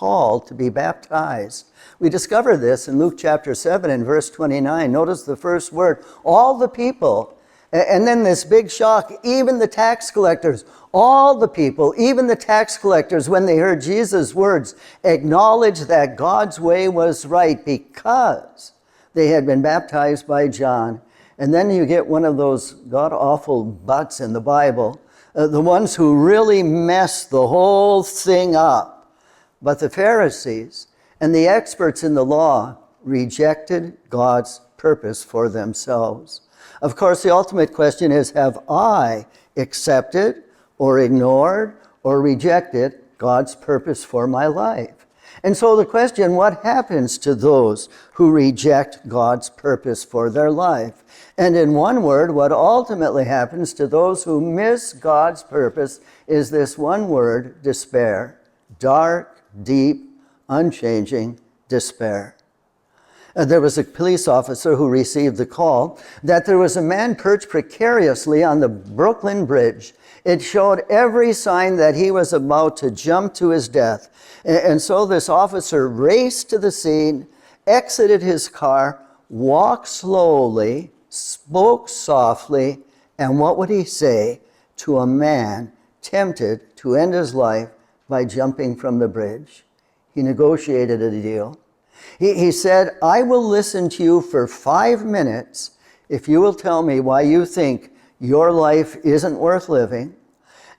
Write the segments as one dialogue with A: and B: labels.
A: called to be baptized. We discover this in Luke chapter 7 and verse 29. Notice the first word, all the people. And then this big shock, even the tax collectors, all the people, even the tax collectors, when they heard Jesus' words, acknowledged that God's way was right because they had been baptized by John. And then you get one of those god-awful buts in the Bible, the ones who really mess the whole thing up. But the Pharisees and the experts in the law rejected God's purpose for themselves. Of course, the ultimate question is, have I accepted or ignored or rejected God's purpose for my life? And so the question, what happens to those who reject God's purpose for their life? And in one word, what ultimately happens to those who miss God's purpose is this one word, despair. Dark, deep, unchanging despair. There was a police officer who received the call that there was a man perched precariously on the Brooklyn Bridge. It showed every sign that he was about to jump to his death. And so this officer raced to the scene, exited his car, walked slowly, spoke softly, and what would he say to a man tempted to end his life by jumping from the bridge? He negotiated a deal. He said, I will listen to you for 5 minutes if you will tell me why you think your life isn't worth living.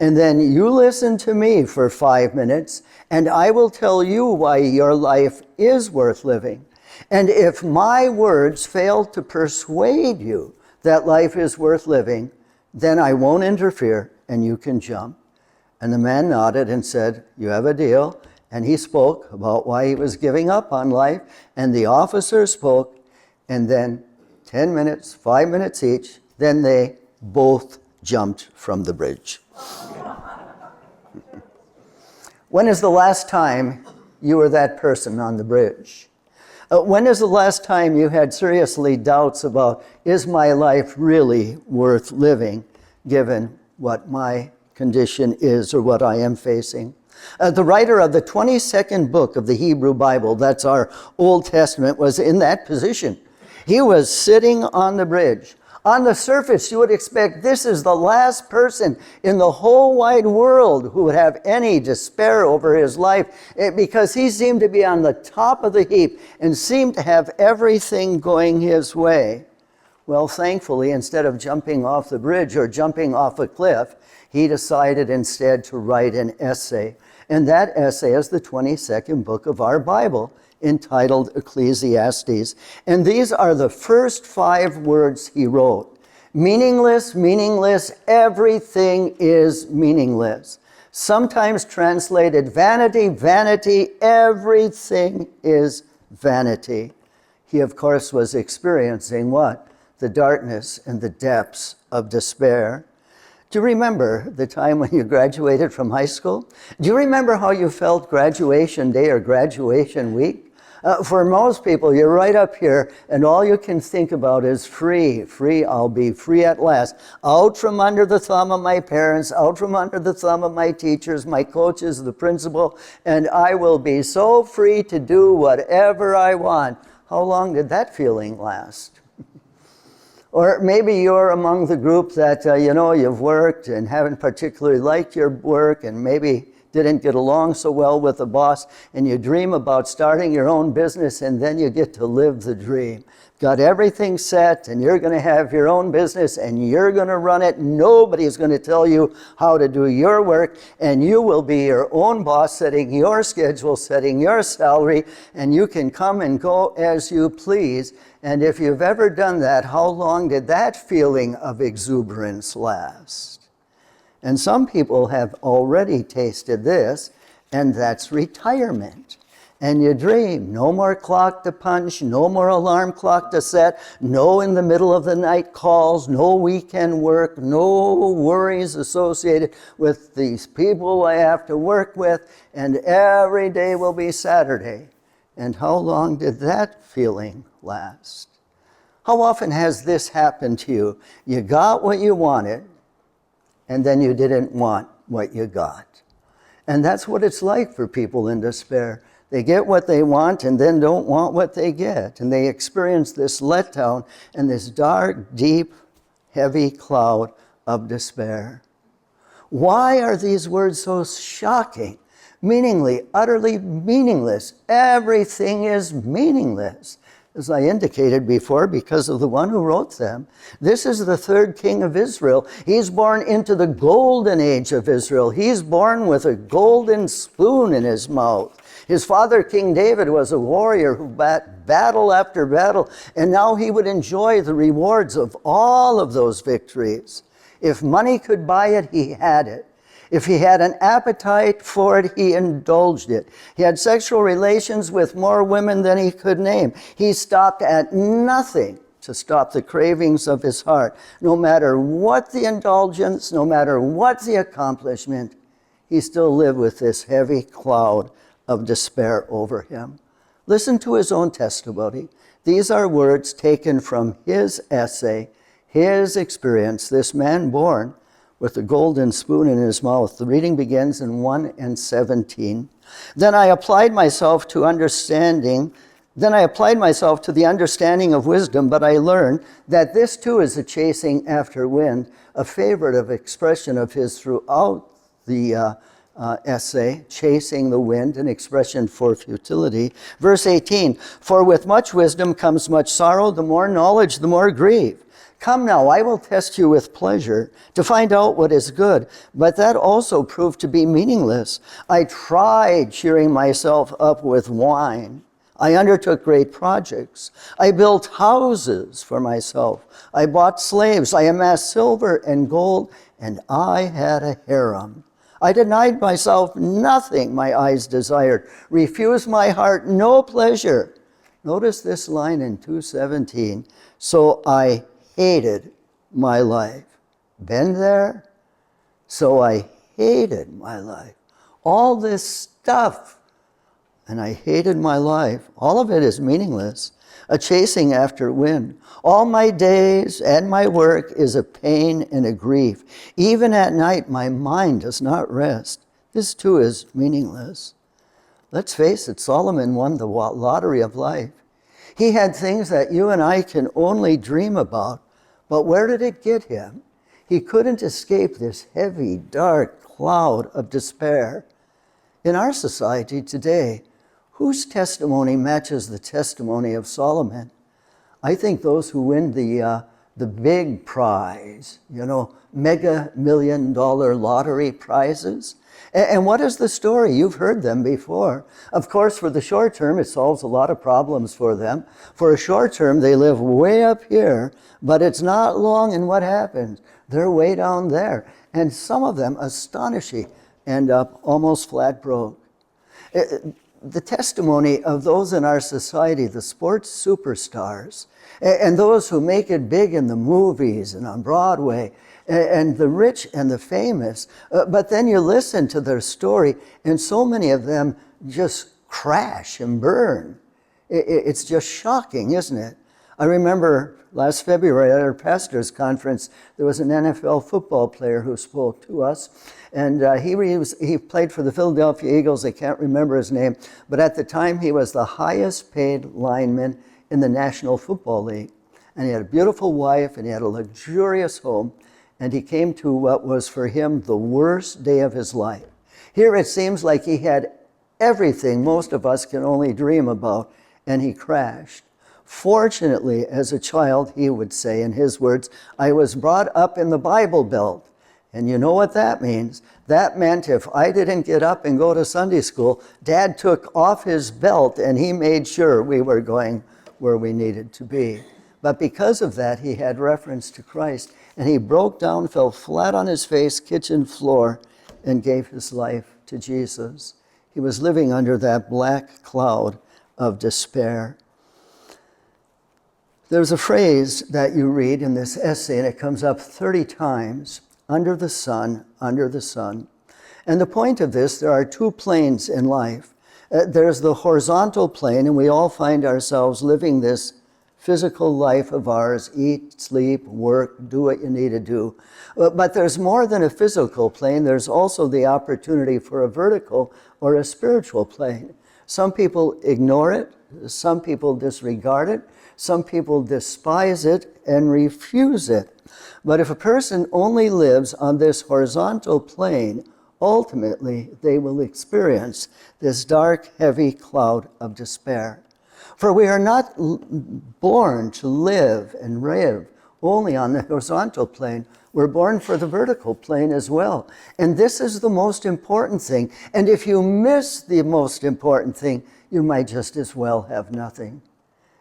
A: And then you listen to me for 5 minutes, and I will tell you why your life is worth living. And if my words fail to persuade you that life is worth living, then I won't interfere and you can jump. And the man nodded and said, you have a deal. And he spoke about why he was giving up on life. And the officer spoke. And then 10 minutes, 5 minutes each, then they both jumped from the bridge. When is the last time you were that person on the bridge? When is the last time you had seriously doubts about, is my life really worth living, given what my condition is or what I am facing? The writer of the 22nd book of the Hebrew Bible, that's our Old Testament, was in that position. He was sitting on the bridge. On the surface, you would expect this is the last person in the whole wide world who would have any despair over his life, because he seemed to be on the top of the heap and seemed to have everything going his way. Well, thankfully, instead of jumping off the bridge or jumping off a cliff, he decided instead to write an essay. And that essay is the 22nd book of our Bible, entitled Ecclesiastes. And these are the first 5 words he wrote. Meaningless, meaningless, everything is meaningless. Sometimes translated vanity, vanity, everything is vanity. He, of course, was experiencing what? The darkness and the depths of despair. Do you remember the time when you graduated from high school? Do you remember how you felt graduation day or graduation week? For most people, you're right up here, and all you can think about is free, I'll be free at last. Out from under the thumb of my parents, out from under the thumb of my teachers, my coaches, the principal, and I will be so free to do whatever I want. How long did that feeling last? Or maybe you're among the group that, you've worked and haven't particularly liked your work and maybe didn't get along so well with the boss, and you dream about starting your own business, and then you get to live the dream. Got everything set, and you're going to have your own business, and you're going to run it. Nobody's going to tell you how to do your work, and you will be your own boss, setting your schedule, setting your salary, and you can come and go as you please. And if you've ever done that, how long did that feeling of exuberance last? And some people have already tasted this, and that's retirement. And you dream, no more clock to punch, no more alarm clock to set, no in the middle of the night calls, no weekend work, no worries associated with these people I have to work with, and every day will be Saturday. And how long did that feeling last? How often has this happened to you? You got what you wanted, and then you didn't want what you got. And that's what it's like for people in despair. They get what they want and then don't want what they get. And they experience this letdown and this dark, deep, heavy cloud of despair. Why are these words so shocking? Meaningly, utterly meaningless. Everything is meaningless, as I indicated before, because of the one who wrote them. This is the third king of Israel. He's born into the golden age of Israel. He's born with a golden spoon in his mouth. His father, King David, was a warrior who battle after battle, and now he would enjoy the rewards of all of those victories. If money could buy it, he had it. If he had an appetite for it, he indulged it. He had sexual relations with more women than he could name. He stopped at nothing to stop the cravings of his heart. No matter what the indulgence, no matter what the accomplishment, he still lived with this heavy cloud of despair over him. Listen to his own testimony. These are words taken from his essay, his experience, this man born with a golden spoon in his mouth. The reading begins in 1:17. Then I applied myself to the understanding of wisdom, but I learned that this too is a chasing after wind, a favorite of expression of his throughout the essay, chasing the wind, an expression for futility. Verse 18, for with much wisdom comes much sorrow, the more knowledge, the more grief. Come now, I will test you with pleasure to find out what is good. But that also proved to be meaningless. I tried cheering myself up with wine. I undertook great projects. I built houses for myself. I bought slaves. I amassed silver and gold, and I had a harem. I denied myself nothing my eyes desired, refused my heart no pleasure. Notice this line in 2:17. So I hated my life. Been there? So I hated my life. All this stuff, and I hated my life. All of it is meaningless, a chasing after wind. All my days and my work is a pain and a grief. Even at night, my mind does not rest. This too is meaningless. Let's face it, Solomon won the lottery of life. He had things that you and I can only dream about, but where did it get him? He couldn't escape this heavy, dark cloud of despair. In our society today, whose testimony matches the testimony of Solomon? I think those who win the big prize, mega $1 million lottery prizes. And what is the story? You've heard them before. Of course, for the short term, it solves a lot of problems for them. For a short term, they live way up here, but it's not long, and what happens? They're way down there. And some of them, astonishing, end up almost flat broke. The testimony of those in our society, the sports superstars, and those who make it big in the movies and on Broadway, and the rich and the famous, but then you listen to their story, and so many of them just crash and burn. It's just shocking, isn't it? I remember last February at our pastor's conference, there was an NFL football player who spoke to us, and he played for the Philadelphia Eagles. I can't remember his name, but at the time he was the highest paid lineman in the National Football League. And he had a beautiful wife, and he had a luxurious home, and he came to what was for him the worst day of his life. Here it seems like he had everything most of us can only dream about, and he crashed. Fortunately, as a child, he would say in his words, I was brought up in the Bible Belt. And you know what that means? That meant if I didn't get up and go to Sunday school, Dad took off his belt and he made sure we were going where we needed to be. But because of that, he had reference to Christ, and he broke down, fell flat on his face, kitchen floor, and gave his life to Jesus. He was living under that black cloud of despair. There's a phrase that you read in this essay, and it comes up 30 times, under the sun, under the sun. And the point of this, there are two planes in life. There's the horizontal plane, and we all find ourselves living this physical life of ours, eat, sleep, work, do what you need to do. But there's more than a physical plane. There's also the opportunity for a vertical or a spiritual plane. Some people ignore it. Some people disregard it. Some people despise it and refuse it. But if a person only lives on this horizontal plane, ultimately they will experience this dark, heavy cloud of despair. For we are not born to live and live only on the horizontal plane. We're born for the vertical plane as well. And this is the most important thing. And if you miss the most important thing, you might just as well have nothing.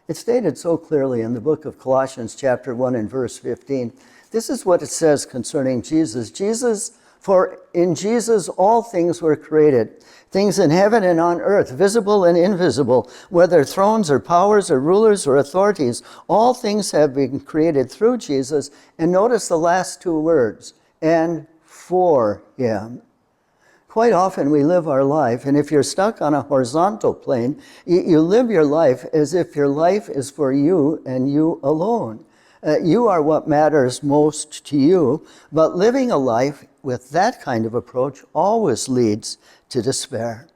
A: It's stated so clearly in the book of Colossians chapter 1 and verse 15. This is what it says concerning Jesus. For in Jesus all things were created, things in heaven and on earth, visible and invisible, whether thrones or powers or rulers or authorities, all things have been created through Jesus. And notice the last two words, and for him. Quite often we live our life, and if you're stuck on a horizontal plane, you live your life as if your life is for you and you alone. You are what matters most to you, but living a life with that kind of approach always leads to despair.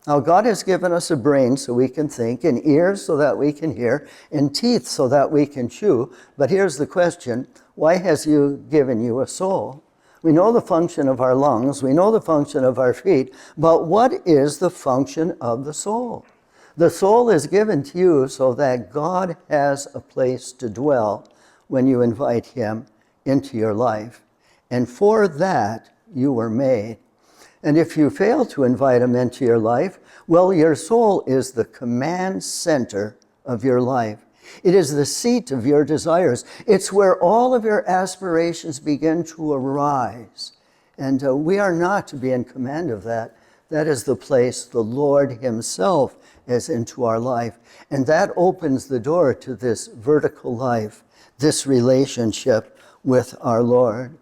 A: Now, God has given us a brain so we can think, and ears so that we can hear, and teeth so that we can chew. But here's the question, why has He given you a soul? We know the function of our lungs, we know the function of our feet, but what is the function of the soul? The soul is given to you so that God has a place to dwell when you invite Him into your life. And for that, you were made. And if you fail to invite Him into your life, well, your soul is the command center of your life. It is the seat of your desires. It's where all of your aspirations begin to arise. And we are not to be in command of that. That is the place the Lord Himself is into our life. And that opens the door to this vertical life, this relationship with our Lord.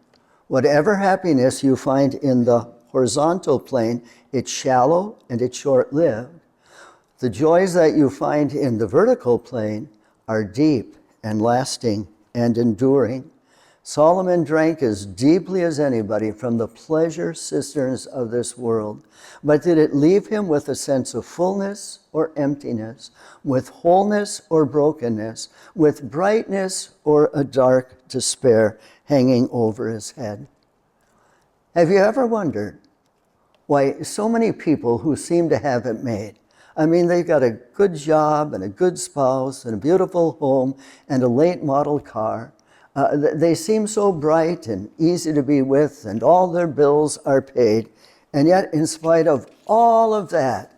A: Whatever happiness you find in the horizontal plane, it's shallow and it's short-lived. The joys that you find in the vertical plane are deep and lasting and enduring. Solomon drank as deeply as anybody from the pleasure cisterns of this world. But did it leave him with a sense of fullness or emptiness, with wholeness or brokenness, with brightness or a dark despair hanging over his head? Have you ever wondered why so many people who seem to have it made, I mean, they've got a good job and a good spouse and a beautiful home and a late model car. They seem so bright and easy to be with, and all their bills are paid. And yet, in spite of all of that,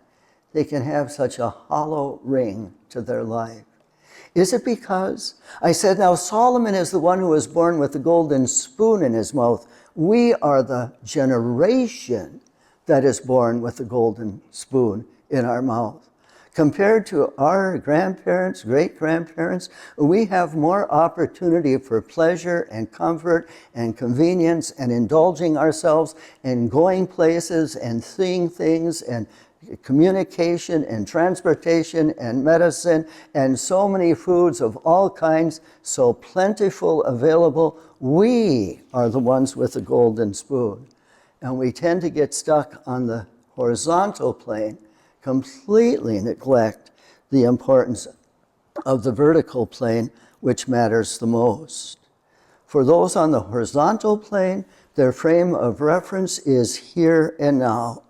A: they can have such a hollow ring to their life. Is it because, I said, now Solomon is the one who was born with the golden spoon in his mouth. We are the generation that is born with the golden spoon in our mouth. Compared to our grandparents, great-grandparents, we have more opportunity for pleasure and comfort and convenience and indulging ourselves and going places and seeing things and communication and transportation and medicine and so many foods of all kinds, so plentiful available. We are the ones with the golden spoon. And we tend to get stuck on the horizontal plane, completely neglect the importance of the vertical plane, which matters the most. For those on the horizontal plane, their frame of reference is here and now.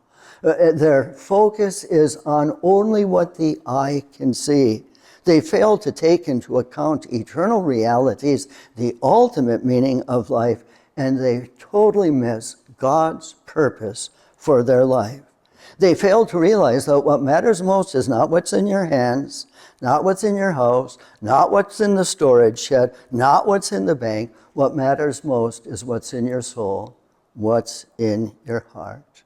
A: Their focus is on only what the eye can see. They fail to take into account eternal realities, the ultimate meaning of life, and they totally miss God's purpose for their life. They fail to realize that what matters most is not what's in your hands, not what's in your house, not what's in the storage shed, not what's in the bank. What matters most is what's in your soul, what's in your heart.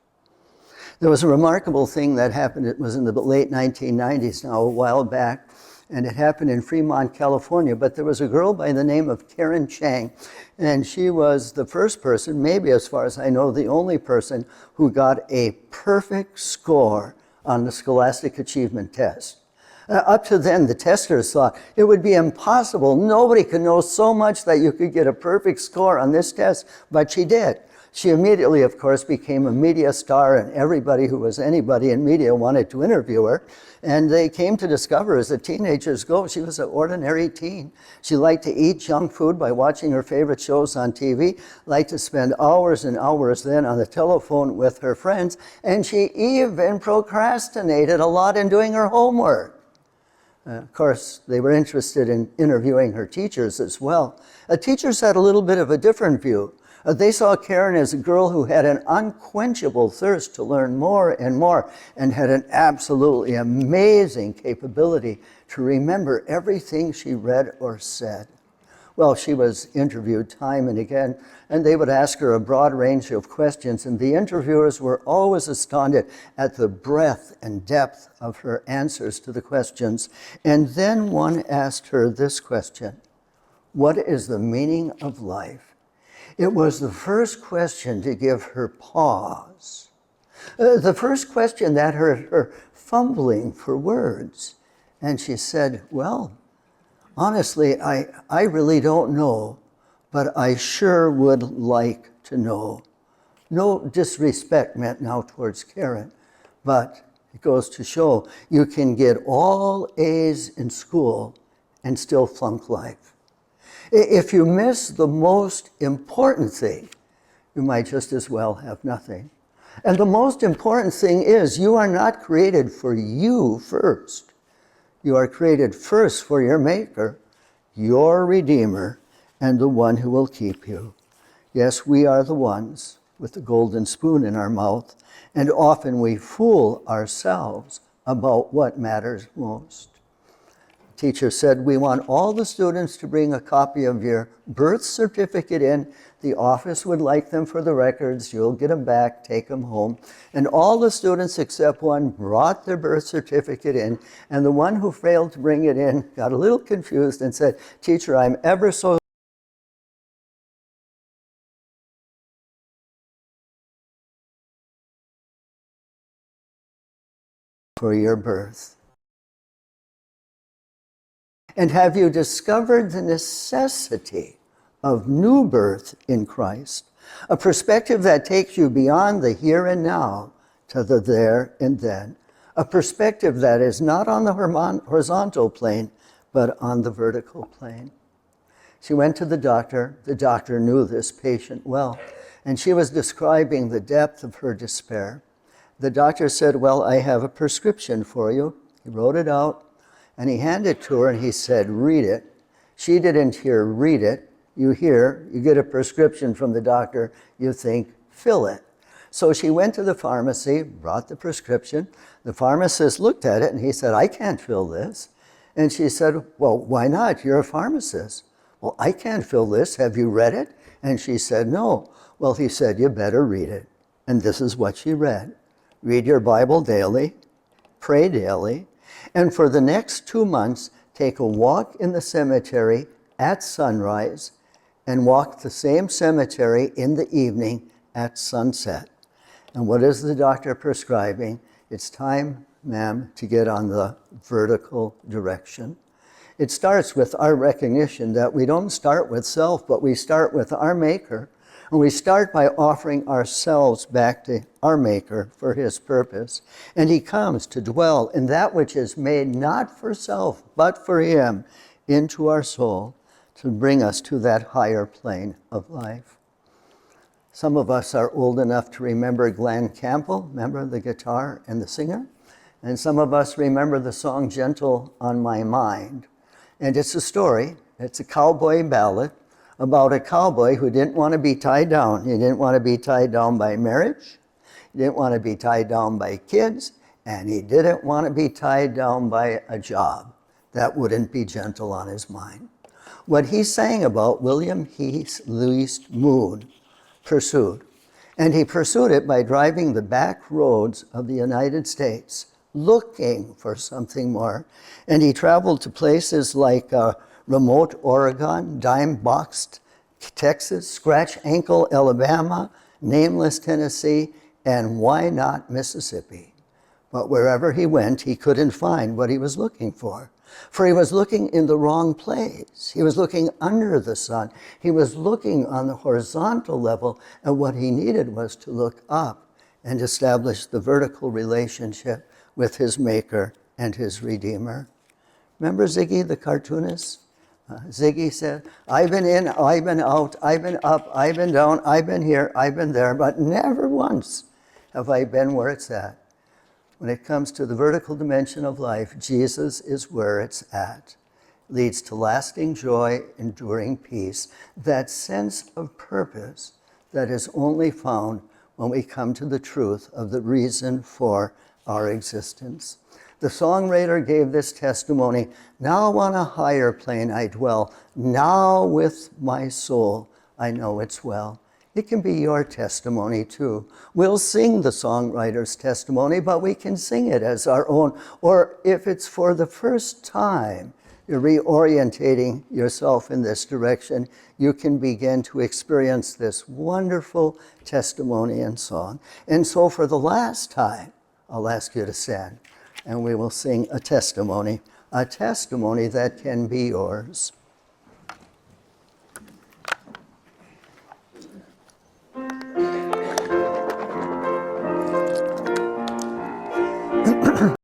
A: There was a remarkable thing that happened. It was in the late 1990s now, a while back, and it happened in Fremont, California. But there was a girl by the name of Karen Chang, and she was the first person, maybe as far as I know, the only person who got a perfect score on the Scholastic Achievement Test. Up to then, the testers thought it would be impossible. Nobody could know so much that you could get a perfect score on this test, but she did. She immediately, of course, became a media star, and everybody who was anybody in media wanted to interview her. And they came to discover as the teenagers go, she was an ordinary teen. She liked to eat junk food by watching her favorite shows on TV, liked to spend hours and hours then on the telephone with her friends, and she even procrastinated a lot in doing her homework. Of course, they were interested in interviewing her teachers as well. Teachers had a little bit of a different view. They saw Karen as a girl who had an unquenchable thirst to learn more and more, and had an absolutely amazing capability to remember everything she read or said. Well, she was interviewed time and again, and they would ask her a broad range of questions, and the interviewers were always astounded at the breadth and depth of her answers to the questions. And then one asked her this question: what is the meaning of life? It was the first question to give her pause. The first question that her fumbling for words. And she said, well, honestly, I really don't know, but I sure would like to know. No disrespect meant now towards Karen, but it goes to show you can get all A's in school and still flunk life. If you miss the most important thing, you might just as well have nothing. And the most important thing is you are not created for you first. You are created first for your Maker, your Redeemer, and the one who will keep you. Yes, we are the ones with the golden spoon in our mouth, and often we fool ourselves about what matters most. Teacher said, we want all the students to bring a copy of your birth certificate in. The office would like them for the records. You'll get them back, take them home. And all the students except one brought their birth certificate in. And the one who failed to bring it in got a little confused and said, Teacher, I'm ever so for your birth. And have you discovered the necessity of new birth in Christ? A perspective that takes you beyond the here and now to the there and then. A perspective that is not on the horizontal plane, but on the vertical plane. She went to the doctor. The doctor knew this patient well, and she was describing the depth of her despair. The doctor said, well, I have a prescription for you. He wrote it out. And he handed it to her and he said, read it. She didn't hear, read it. You hear, you get a prescription from the doctor, you think, fill it. So she went to the pharmacy, brought the prescription. The pharmacist looked at it and he said, I can't fill this. And she said, well, why not? You're a pharmacist. Well, I can't fill this. Have you read it? And she said, no. Well, he said, you better read it. And this is what she read. Read your Bible daily, pray daily, and for the next 2 months, take a walk in the cemetery at sunrise and walk the same cemetery in the evening at sunset. And what is the doctor prescribing? It's time, ma'am, to get on the vertical direction. It starts with our recognition that we don't start with self, but we start with our Maker. And we start by offering ourselves back to our Maker for his purpose. And he comes to dwell in that which is made not for self, but for him, into our soul, to bring us to that higher plane of life. Some of us are old enough to remember Glen Campbell, remember the guitar and the singer? And some of us remember the song Gentle on My Mind. And it's a story, it's a cowboy ballad, about a cowboy who didn't want to be tied down. He didn't want to be tied down by marriage. He didn't want to be tied down by kids. And he didn't want to be tied down by a job that wouldn't be gentle on his mind. What he sang about, William Heath Least Moon pursued. And he pursued it by driving the back roads of the United States, looking for something more. And he traveled to places like remote Oregon, dime-boxed Texas, Scratch Ankle, Alabama, nameless Tennessee, and why not Mississippi? But wherever he went, he couldn't find what he was looking for he was looking in the wrong place. He was looking under the sun. He was looking on the horizontal level, and what he needed was to look up and establish the vertical relationship with his Maker and his Redeemer. Remember Ziggy, the cartoonist? Ziggy said, I've been in, I've been out, I've been up, I've been down, I've been here, I've been there, but never once have I been where it's at. When it comes to the vertical dimension of life, Jesus is where it's at. Leads to lasting joy, enduring peace, that sense of purpose that is only found when we come to the truth of the reason for our existence. The songwriter gave this testimony, now on a higher plane I dwell, now with my soul I know it's well. It can be your testimony too. We'll sing the songwriter's testimony, but we can sing it as our own. Or if it's for the first time, you're reorientating yourself in this direction, you can begin to experience this wonderful testimony and song. And so for the last time, I'll ask you to stand, and we will sing a testimony that can be yours.